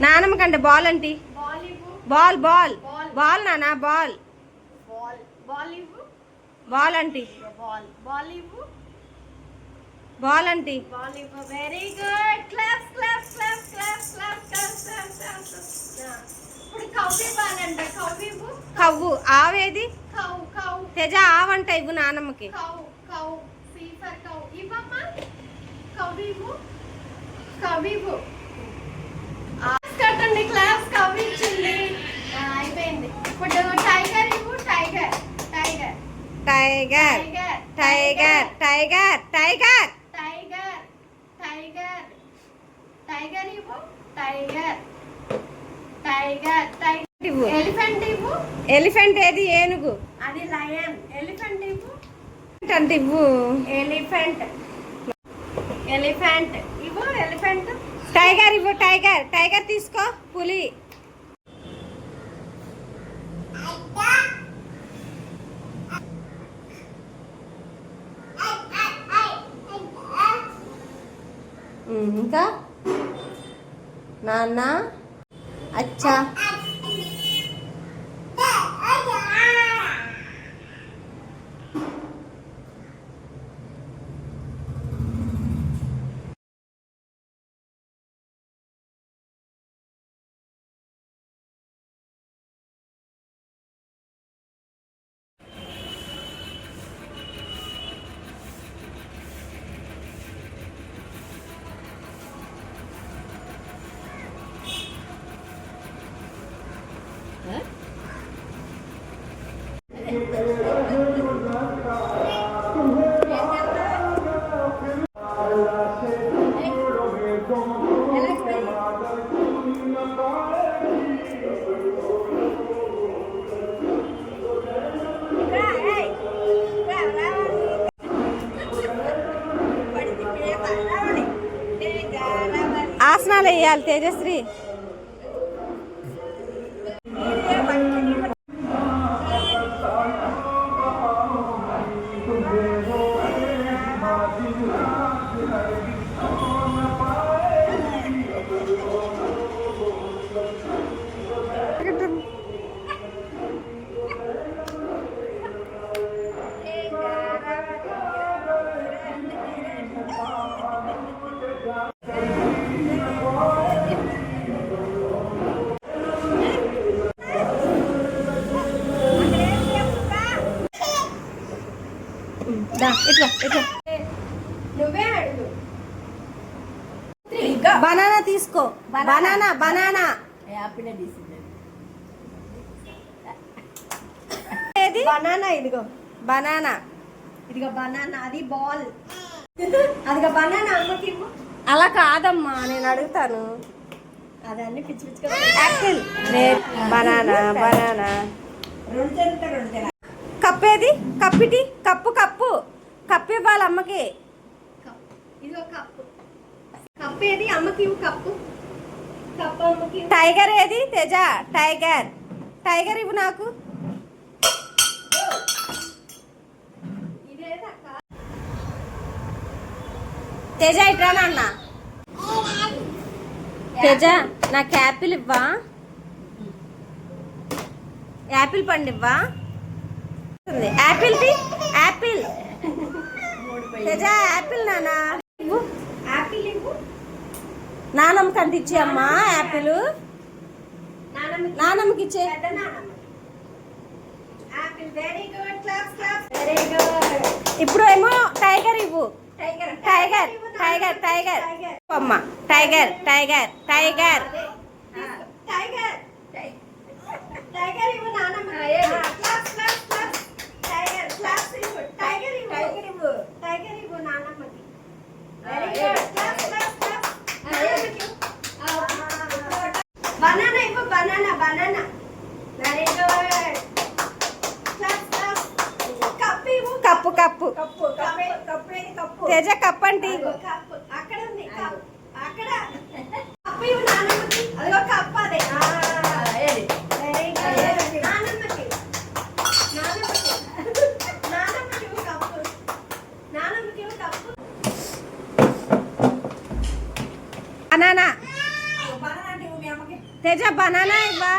నానమ్మ కంటే బాల్ అంటే బాల్ బాల్ బాల్ నానా బాల్ బాల్ అంటే బాల్ అంటే very good claps claps claps claps claps claps ఇప్పుడు కవ్వి బానంట కవ్వి కవ్వు ఆవేది కవ్ కవ్ తేజ ఆవంట ఇవ్వు నానమ్మకి కవ్ కవ్ సీ ఫర్ కవ్ ఇవ్వమ్మా కవ్వి కవ్వి కట్టండి క్లాప్స్ కవ్వి ఇచ్చింది అయిపోయింది ఇప్పుడు టైగర్ ఇవ్వు tiger tiger tiger tiger tiger tiger tiger tiger tiger ఇవ్వు టైగర్ టైగర్ టైగర్ ఇవ్వు ఎలిఫెంట్ ఇవ్వు ఎలిఫెంట్ ఏది ఏనుగు అది లయన్ ఎలిఫెంట్ ఇవ్వు అంటే ఇవ్వు ఎలిఫెంట్ ఎలిఫెంట్ ఇవ్వు ఎలిఫెంట్ టైగర్ ఇవ్వు టైగర్ టైగర్ తీసుకో పులి ఇంకా నాన్న అచ్చా ఆసనాలు వేయాలి తేజశ్రీ ఇట్లా ఇట్లా నువ్వే అడుగు బనానా తీసుకో బనానా బనానా ఏది బనానా ఇదిగో బనానా ఇదిగో బనానా అది బాల్ అదిగో బనానా అమ్మకి ఇవ్వు అలా కాదమ్మా నేను అడుగుతాను అదన్నీ పిచ్చి పిచ్చిగా యాపిల్ బనానా బనానా రెండు కప్పేది కప్పిటి కప్పు కప్పు కప్పు ఇవ్వాలి అమ్మకి ఇదిగో కప్పు కప్పు ఏది అమ్మకి ఇవ్వు కప్పు కప్పు అమ్మకి ఇవ్వు. టైగర్ ఏది తేజ టైగర్ టైగర్ ఇవ్వు నాకు ఇదేదక్క తేజ ఇట్రా నాన్న తేజ నాకు యాపిల్ ఇవ్వా యాపిల్ పండు ఇవ్వా యాపిల్ యాపిల్ తేజ యాపిల్ నానా ఇవ్వు యాపిల్ ఇవ్వు నానమ్మ కంటే ఇచ్చే అమ్మా యాపిల్ నానమ్మకి ఇచ్చే పెద్ద నానమ్మ apple very good claps claps very good ఇప్పుడు ఏమో టైగర్ ఇవ్వు టైగర్ టైగర్ టైగర్ టైగర్ అమ్మ tiger tiger tiger tiger tiger ఇవ్వు నానమ్మ claps claps claps tiger claps ఇవ్వు టైగర్ ఇవ్వు టైగర్ ఇవ్వు టైగర్ ఇవ్వు నానమ్మకి very good claps claps claps banana ఇవ్వు banana banana very good claps claps cup ఇవ్వు cup cup cup cup cup ఏది కప్పు తేజ కప్పు అంటే కప్పు అక్కడ ఉంది కప్పు అక్కడ కప్పు ఇవ్వు నానమ్మకి అదిగో కప్పు అదే వెరీ గుడ్ నానమ్మకి నానమ్మకి నానమ్మకి ఇవ్వు కప్పు నానమ్మకి ఇవ్వు కప్పు బనానా తేజ బనానా ఇవ్వా.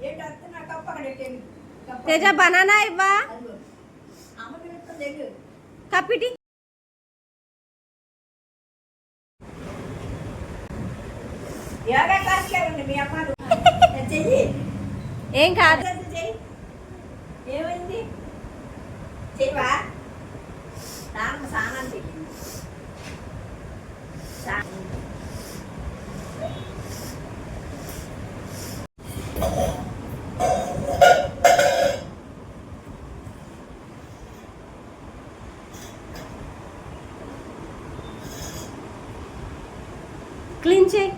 ఏంటి వస్తున్నా కప్పు అక్కడ పెట్టేది. తేజ బనానా ఇవ్వా. అదిగో. అమ్మ పిలుస్తుంది వెళ్ళు. కప్పిటి. యోగా క్లాస్కే ఉంది మీ అమ్మ. చెయ్యి. ఏం కాదు. చెయ్యి. ఏమైంది చెయ్యవా. నాన్న స్నానం చెయ్యి. క్లీన్ చేయి.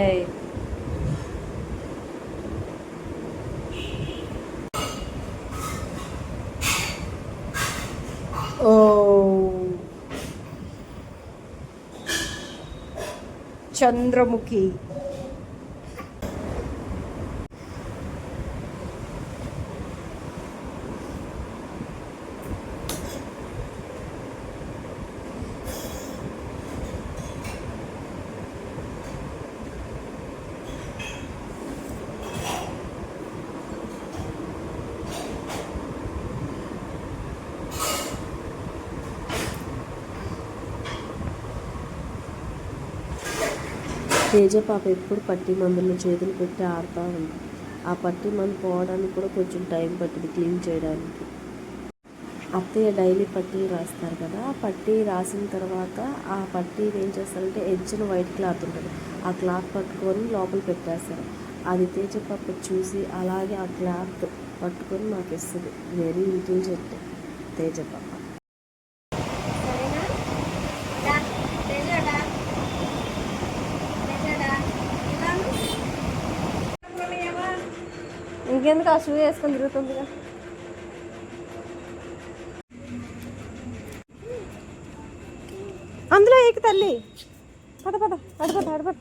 ఏయ్ ఓ చంద్రముఖి. తేజ పాప ఎప్పుడు పట్టి మందులో చేతులు పెట్టి ఆడుతూ ఉంది. ఆ పట్టి మందు పోవడానికి కూడా కొంచెం టైం పట్టింది క్లీన్ చేయడానికి. అత్తయ్య డైలీ పట్టీలు రాస్తారు కదా, ఆ పట్టీ రాసిన తర్వాత ఆ పట్టీ ఏం చేస్తారంటే ఎడ్జ్న వైట్ క్లాత్ ఉంటుంది, ఆ క్లాత్ పట్టుకొని లోపల పెట్టేస్తారు. అది తేజ పాప చూసి అలాగే ఆ క్లాత్ పట్టుకొని నాకు ఇస్తుంది. వెరీ ఇంటెలిజెంట్ తేజ పాప. ఇంకెందుకు ఆ షూ వేసుకొని తిరుగుతుందిగా. అందులో ఏకి తల్లి. పద పద అడపద అడపద.